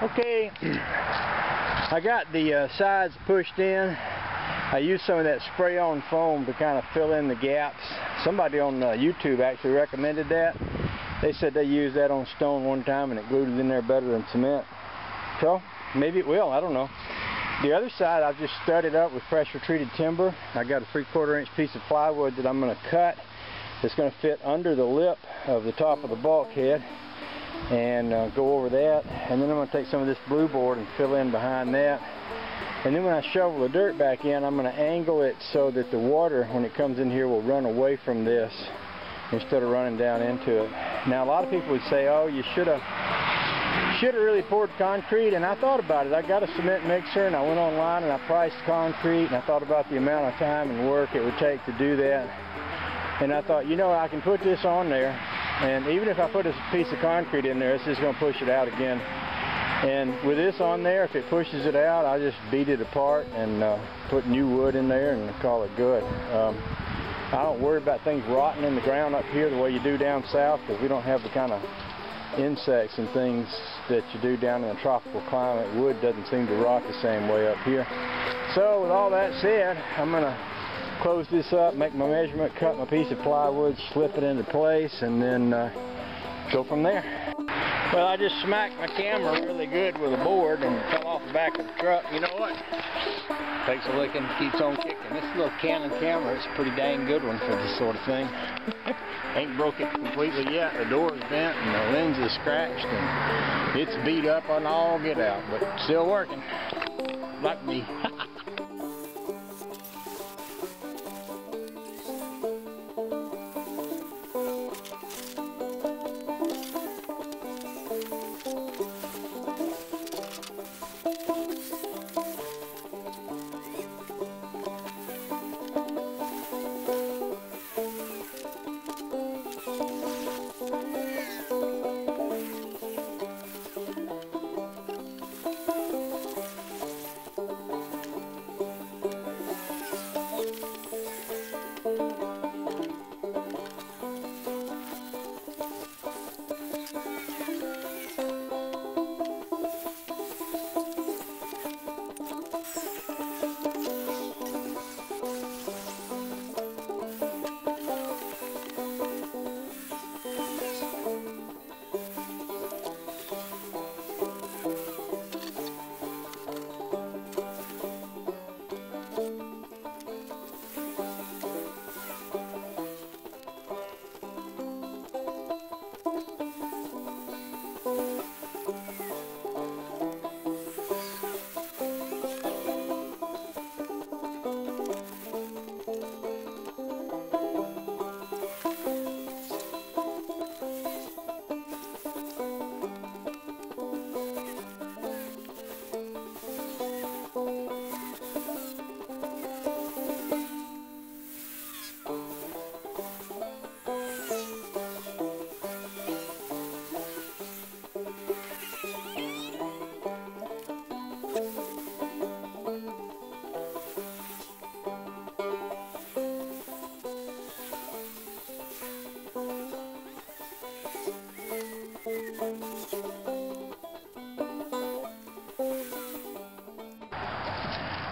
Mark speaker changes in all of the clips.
Speaker 1: Okay, I got the sides pushed in. I used some of that spray-on foam to kind of fill in the gaps. Somebody on YouTube actually recommended that. They said they used that on stone one time and it glued it in there better than cement. So, maybe it will, I don't know. The other side I've just studded up with pressure-treated timber. I got a 3/4 inch piece of plywood that I'm going to cut. It's going to fit under the lip of the top of the bulkhead and go over that. And then I'm going to take some of this blue board and fill in behind that. And then when I shovel the dirt back in, I'm going to angle it so that the water, when it comes in here, will run away from this instead of running down into it. Now, a lot of people would say, oh, you should have really poured concrete, and I thought about it. I got a cement mixer, and I went online and I priced concrete, and I thought about the amount of time and work it would take to do that. And I thought, you know, I can put this on there, and even if I put a piece of concrete in there, it's just going to push it out again. And with this on there, if it pushes it out, I just beat it apart and put new wood in there and call it good. I don't worry about things rotting in the ground up here the way you do down south, because we don't have the kind of insects and things that you do down in a tropical climate. Wood doesn't seem to rot the same way up here. So with all that said, I'm going to close this up, make my measurement, cut my piece of plywood, slip it into place, and then go from there. Well, I just smacked my camera really good with a board and it fell off the back of the truck. You know what? Takes a licking, keeps on kicking. This little Canon camera is a pretty dang good one for this sort of thing. Ain't broke it completely yet. The door is bent and the lens is scratched and it's beat up on all get out, but still working. Like me.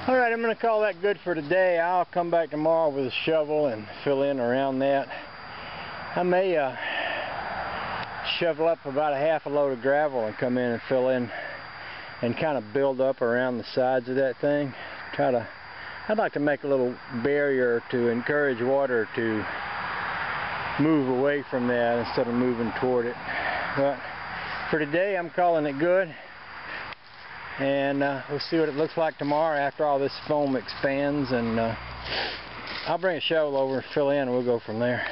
Speaker 1: Alright, I'm going to call that good for today. I'll come back tomorrow with a shovel and fill in around that. I may shovel up about a half a load of gravel and come in and fill in and kind of build up around the sides of that thing. I'd like to make a little barrier to encourage water to move away from that instead of moving toward it. But for today, I'm calling it good. And we'll see what it looks like tomorrow after all this foam expands, and I'll bring a shovel over and fill in and we'll go from there.